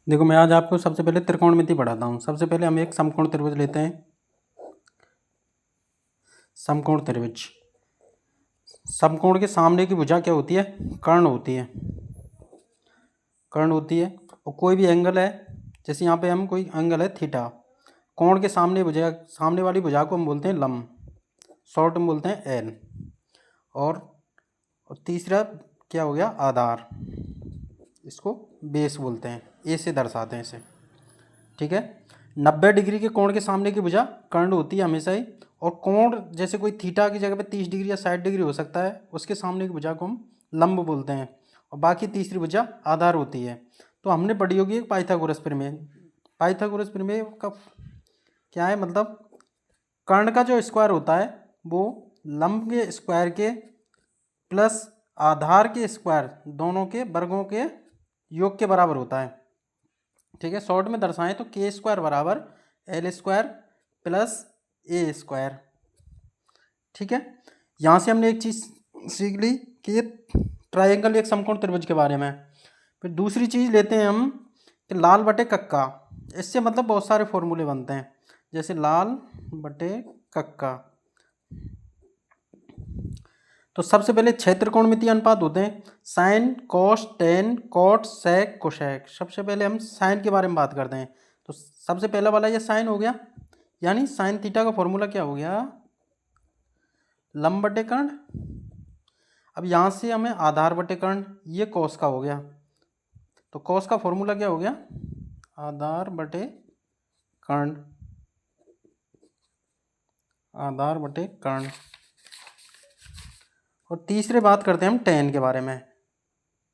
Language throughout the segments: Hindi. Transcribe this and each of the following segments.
देखो, मैं आज आपको सबसे पहले त्रिकोणमिति पढ़ाता हूँ। सबसे पहले हम एक समकोण त्रिभुज लेते हैं। समकोण त्रिभुज, समकोण के सामने की भुजा क्या होती है? कर्ण होती है। कर्ण होती है। और कोई भी एंगल है, जैसे यहाँ पे हम कोई एंगल है थीटा, कोण के सामने भुजा, सामने वाली भुजा को हम बोलते हैं लंब, शॉर्ट में बोलते हैं एल। और तीसरा क्या हो गया? आधार, इसको बेस बोलते हैं, ए से दर्शाते हैं इसे। ठीक है। 90 डिग्री के कोण के सामने की भुजा कर्ण होती है हमेशा ही। और कोण जैसे कोई थीटा की जगह पे 30 डिग्री या 60 डिग्री हो सकता है, उसके सामने की भुजा को हम लंब बोलते हैं। और बाकी तीसरी भुजा आधार होती है। तो हमने पढ़ी होगी एक पाइथागोरस प्रमेय। पाइथागोरस प्रमेय का क्या है मतलब? कर्ण का जो स्क्वायर होता है वो लंब के स्क्वायर के प्लस आधार के स्क्वायर दोनों के वर्गों के योग के बराबर होता है। ठीक है। शॉर्ट में दर्शाएं तो के स्क्वायर बराबर एल स्क्वायर प्लस ए स्क्वायर। ठीक है। यहाँ से हमने एक चीज़ सीख ली कि ये ट्रायंगल एक समकोण त्रिभुज के बारे में। फिर दूसरी चीज़ लेते हैं हम कि लाल बटे कक्का। इससे मतलब बहुत सारे फॉर्मूले बनते हैं, जैसे लाल बटे कक्का। तो सबसे पहले क्षेत्रकोणमितीय अनुपात होते हैं, साइन, कॉस, टेन, कॉट, सेक, कोसेक। सबसे पहले हम साइन के बारे में बात करते हैं। तो सबसे पहला वाला ये साइन हो गया, यानी साइन थीटा का फॉर्मूला क्या हो गया? लंब बटे कर्ण। अब यहाँ से हमें आधार बटे कर्ण, ये कॉस का हो गया। तो कॉस का फॉर्मूला क्या हो गया? आधार बटे कर्ण, आधार बटे कर्ण। और तीसरे बात करते हैं हम टेन के बारे में।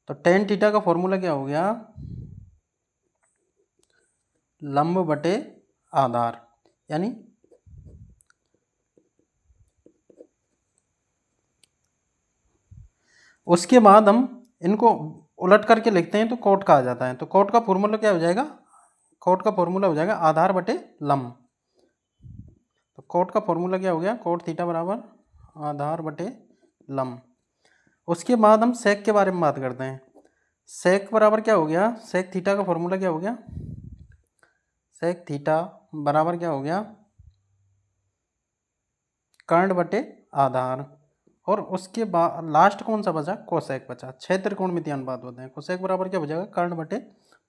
तो टेन थीटा का फॉर्मूला क्या हो गया? लंब बटे आधार, यानी उसके बाद हम इनको उलट करके लिखते हैं तो कोट का आ जाता है। तो कोट का फॉर्मूला क्या हो जाएगा? कोट का फॉर्मूला हो जाएगा आधार बटे लंब। तो कोट का फॉर्मूला क्या हो गया? कोट थीटा बराबर आधार बटे लंब। उसके बाद हम सेक के बारे में बात करते हैं। सेक बराबर क्या हो गया? सेक थीटा का फॉर्मूला क्या हो गया? सेक थीटा बराबर क्या हो गया? कर्ण बटे आधार। और उसके बाद लास्ट कौन सा बचा? कोसेक बचा। क्षेत्रकोणमितीय अनुपात होते हैं। कोसेक बराबर क्या हो जाएगा? कर्ण बटे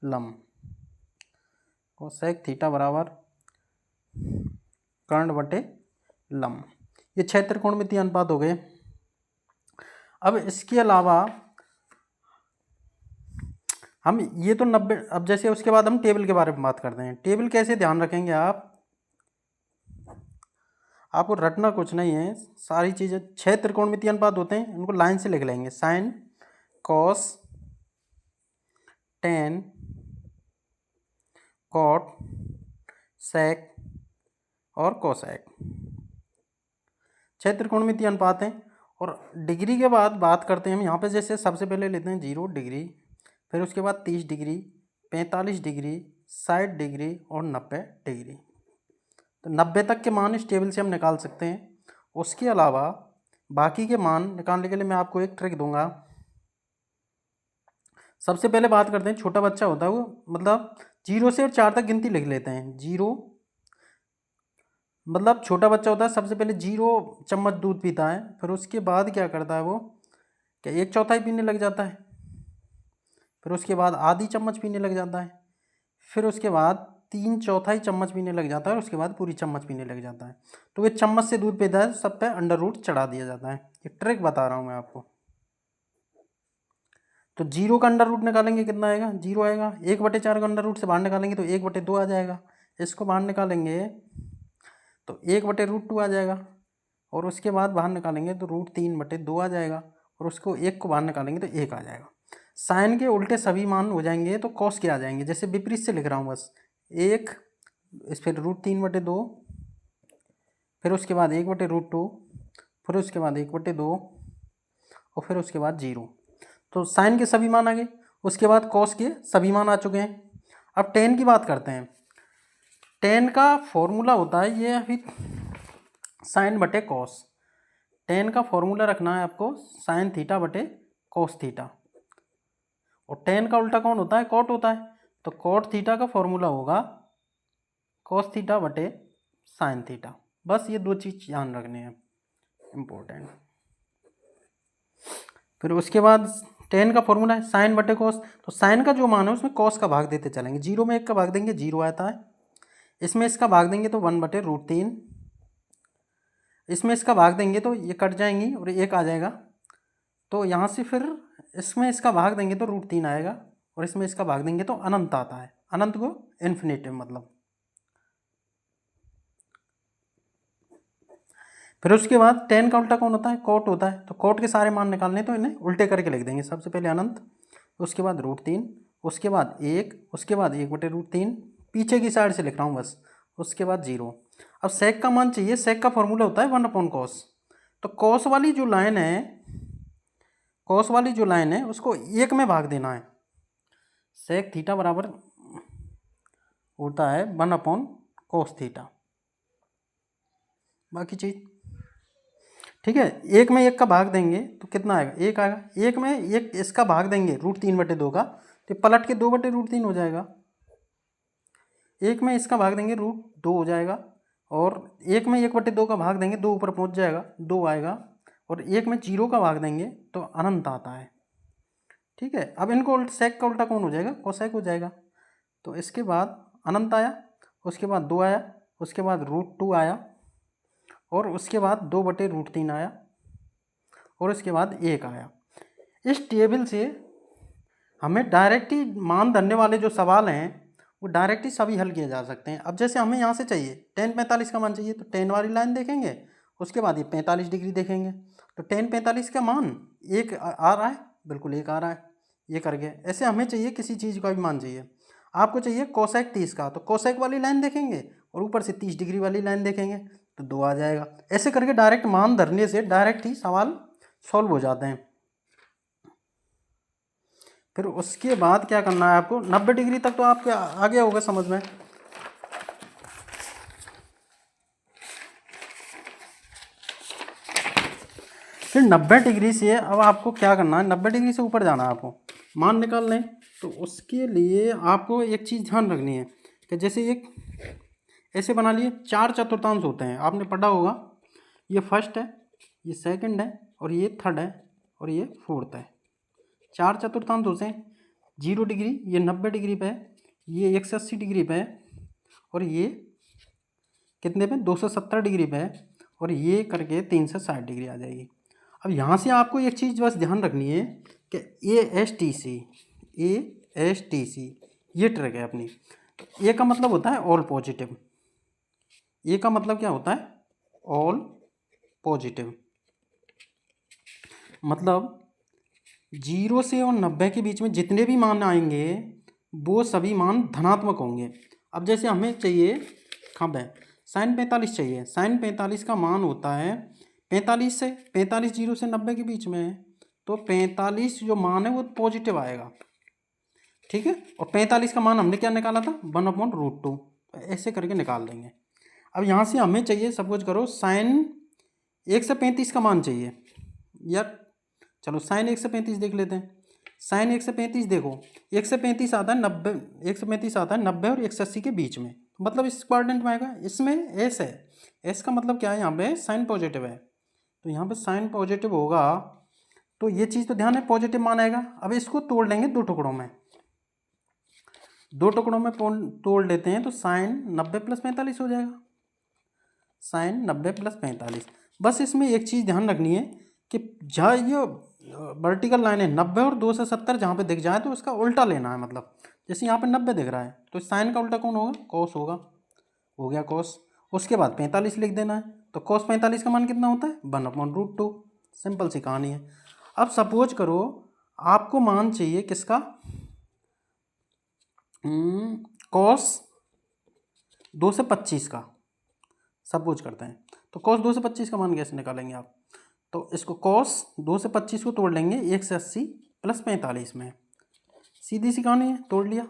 लंब। कोसेक थीटा बराबर कर्ण बटे लंब। ये क्षेत्रकोणमितीय अनुपात हो गए। अब इसके अलावा हम ये तो 90, अब जैसे उसके बाद हम टेबल के बारे में बात करते हैं। टेबल कैसे ध्यान रखेंगे आप? आपको रटना कुछ नहीं है, सारी चीज़ें। 6 त्रिकोणमितीय अनुपात होते हैं, उनको लाइन से लिख लेंगे। साइन, कॉस, टेन, कॉट, सेक और कोसेक। 6 त्रिकोणमितीय अनुपात हैं। और डिग्री के बाद बात करते हैं हम यहाँ पे। जैसे सबसे पहले लेते हैं 0 डिग्री, फिर उसके बाद 30 डिग्री, 45 डिग्री, 60 डिग्री और 90 डिग्री। तो 90 तक के मान इस टेबल से हम निकाल सकते हैं। उसके अलावा बाकी के मान निकालने के लिए मैं आपको एक ट्रिक दूंगा। सबसे पहले बात करते हैं, छोटा बच्चा होता है वो मतलब 0 से 4 तक गिनती लिख लेते हैं। 0 मतलब छोटा बच्चा होता है, सबसे पहले 0 चम्मच दूध पीता है, फिर उसके बाद क्या करता है वो? क्या 1/4 पीने लग जाता है, फिर उसके बाद आधी चम्मच पीने लग जाता है, फिर उसके बाद 3/4 चम्मच पीने लग जाता है, और उसके बाद पूरी चम्मच पीने लग जाता है। तो वे चम्मच से दूध पीता है, सब पे अंडर रूट चढ़ा दिया जाता है। ये ट्रिक बता रहा हूँ मैं आपको। तो 0 का अंडर रूट निकालेंगे, कितना आएगा? 0 आएगा। 1/4 का अंडर रूट से बाहर निकालेंगे तो 1/2 आ जाएगा। इसको बाहर निकालेंगे तो 1/√2 आ जाएगा। और उसके बाद बाहर निकालेंगे तो √3/2 आ जाएगा। और उसको 1 को बाहर निकालेंगे तो 1 आ जाएगा। साइन के उल्टे सभी मान हो जाएंगे तो कॉस के आ जाएंगे। जैसे विपरीत से लिख रहा हूँ बस। 1, इस फिर √3/2, फिर उसके बाद 1/√2, फिर उसके बाद 1/2 और फिर उसके बाद 0। तो साइन के सभी मान आ गए। उसके बाद कॉस के सभी मान आ चुके हैं। अब टेन की बात करते हैं। टेन का फॉर्मूला होता है ये अभी साइन बटे कॉस। टेन का फॉर्मूला रखना है आपको साइन थीटा बटे कॉस थीटा। और टेन का उल्टा कौन होता है? कॉट होता है। तो कॉट थीटा का फॉर्मूला होगा कॉस थीटा बटे साइन थीटा। बस ये दो चीज़ ध्यान रखने हैं, इम्पोर्टेंट। फिर उसके बाद टेन का फॉर्मूला है साइन बटे कॉस, तो साइन का जो मान है उसमें कॉस का भाग देते चलेंगे। 0 में 1 का भाग देंगे 0 आता है, इसमें इसका भाग देंगे तो 1/√3, इसमें इसका भाग देंगे तो ये कट जाएंगी और 1 आ जाएगा। तो यहाँ से फिर इसमें इसका भाग देंगे तो √3 आएगा और इसमें इसका भाग देंगे तो अनंत आता है। अनंत को इन्फिनिटिव मतलब। फिर उसके बाद टेन का उल्टा कौन होता है? कॉट होता है। तो कॉट के सारे मान निकालने तो इन्हें उल्टे करके लिख देंगे। सबसे पहले अनंत, उसके बाद √3, उसके बाद 1, उसके बाद 1/√3, पीछे की साइड से लिख रहा हूँ बस, उसके बाद 0। अब सेक का मान चाहिए। सेक का फॉर्मूला होता है 1/cos। तो कॉस वाली जो लाइन है, कॉस वाली जो लाइन है उसको 1 में भाग देना है। सेक थीटा बराबर होता है 1/cos थीटा। बाकी चीज़ ठीक है। 1 में 1 का भाग देंगे तो कितना आएगा? 1 आएगा। 1 में 1 इसका भाग देंगे √3/2 का, तो पलट के 2/√3 हो जाएगा। 1 में इसका भाग देंगे √2 हो जाएगा, और 1 में 1/2 का भाग देंगे 2 ऊपर पहुंच जाएगा, 2 आएगा, और 1 में 0 का भाग देंगे तो अनंत आता है। ठीक है। अब इनको सेक का उल्टा कौन हो जाएगा? कोसेक हो जाएगा। तो इसके बाद अनंत आया, उसके बाद 2 आया, उसके बाद √2 आया, और उसके बाद 2/√3 आया, और उसके बाद 1 आया। इस टेबल से हमें डायरेक्ट ही मान धरने वाले जो सवाल हैं वो डायरेक्ट ही सभी हल किए जा सकते हैं। अब जैसे हमें यहाँ से चाहिए tan 45 का मान चाहिए, तो tan वाली लाइन देखेंगे, उसके बाद ये 45 डिग्री देखेंगे, तो tan 45 का मान 1 आ रहा है, बिल्कुल 1 आ रहा है, ये करके। ऐसे हमें चाहिए किसी चीज़ का भी मान चाहिए। आपको चाहिए कोसेक 30 का, तो कोसेक वाली लाइन देखेंगे और ऊपर से 30 डिग्री वाली लाइन देखेंगे तो 2 आ जाएगा। ऐसे करके डायरेक्ट मान धरने से डायरेक्ट ही सवाल सॉल्व हो जाते हैं। फिर उसके बाद क्या करना है आपको? 90 डिग्री तक तो आपके आ गया होगा समझ में। फिर 90 डिग्री से अब आपको क्या करना है? 90 डिग्री से ऊपर जाना है आपको, मान निकाल लें। तो उसके लिए आपको एक चीज़ ध्यान रखनी है कि जैसे एक ऐसे बना लिए 4 चतुर्थांश होते हैं, आपने पढ़ा होगा। ये फर्स्ट है, ये सेकंड है, और ये थर्ड है, और ये फोर्थ है। 4 चतुर्थांश होते हैं। 0 डिग्री, ये 90 डिग्री पे है, ये 180 डिग्री पे है, और ये कितने पे? 270 डिग्री पे है, और ये करके 360 डिग्री आ जाएगी। अब यहाँ से आपको एक चीज़ बस ध्यान रखनी है कि ASTC ये ट्रिक है अपनी। ए का मतलब होता है ऑल पॉजिटिव। ए का मतलब क्या होता है? All positive. मतलब 0 से और 90 के बीच में जितने भी मान आएंगे वो सभी मान धनात्मक होंगे। अब जैसे हमें चाहिए कब है? साइन 45 चाहिए। साइन 45 का मान होता है 45 से 45, 0 से 90 के बीच में है, तो 45 जो मान है वो पॉजिटिव आएगा। ठीक है। और 45 का मान हमने क्या निकाला था? 1/√2। ऐसे करके निकाल देंगे। अब यहाँ से हमें चाहिए, सपोज करो साइन 1 से 35 का मान चाहिए। यार चलो साइन 1 से 35 देख लेते हैं। साइन 1 से 35 देखो, 1 से 35 आता है 90, 1 से 35 आता है 90 और 180 के बीच में, मतलब इस क्वाड्रेंट में आएगा। इसमें एस है, एस का मतलब क्या है? यहाँ पे साइन पॉजिटिव है, तो यहाँ पे साइन पॉजिटिव होगा, तो ये चीज़ तो ध्यान है, पॉजिटिव मान आएगा। अब इसको तोड़ लेंगे 2 टुकड़ों में, 2 टुकड़ों में तोड़ लेते हैं, तो साइन 90 + 45 हो जाएगा। साइन 90 + 45। बस इसमें एक चीज़ ध्यान रखनी है कि जहाँ ये वर्टिकल लाइन है 90 और 270 जहाँ पे दिख जाए तो उसका उल्टा लेना है। मतलब जैसे यहाँ पे 90 दिख रहा है तो साइन का उल्टा कौन होगा? कॉस होगा। हो गया कॉस। उसके बाद 45 लिख देना है, तो कॉस 45 का मान कितना होता है? 1/√2। सिंपल सी कहानी है। अब सपोज करो आपको मान चाहिए किसका? कॉस 2 से 25 का सपोज करते हैं। तो कॉस 2 से 25 का मान कैसे निकालेंगे आप? तो इसको कॉस 2 से 25 को तोड़ लेंगे 180 + 45 में। सीधी सी कहानी है, तोड़ लिया।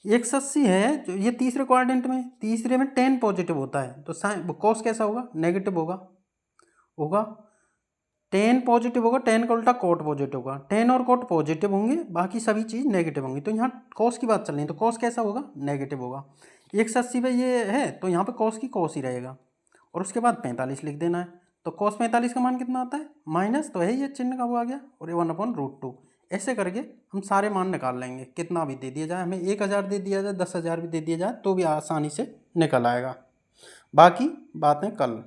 180 है जो ये तीसरे क्वाड्रेंट में, तीसरे में tan पॉजिटिव होता है, तो साइन कॉस कैसा होगा? नेगेटिव होगा। टेन पॉजिटिव होगा, टेन का उल्टा कोट पॉजिटिव होगा, टेन और कोट पॉजिटिव होंगे, बाकी सभी चीज़ नेगेटिव होंगी। तो यहाँ कॉस की बात चल रही है तो कॉस कैसा होगा, नेगेटिव होगा। 180 पे ये है तो यहाँ पे कॉस की कॉस ही रहेगा, और उसके बाद 45 लिख देना है। तो कॉस 45 का मान कितना आता है, माइनस, तो है ये चिन्ह का वो आ गया, और ये 1/√2। ऐसे करके हम सारे मान निकाल लेंगे, कितना भी दे दिया जाए, हमें 1000 दे दिया जाए, 10,000 भी दे दिया जाए तो भी आसानी से निकल आएगा। बाकी बातें कल।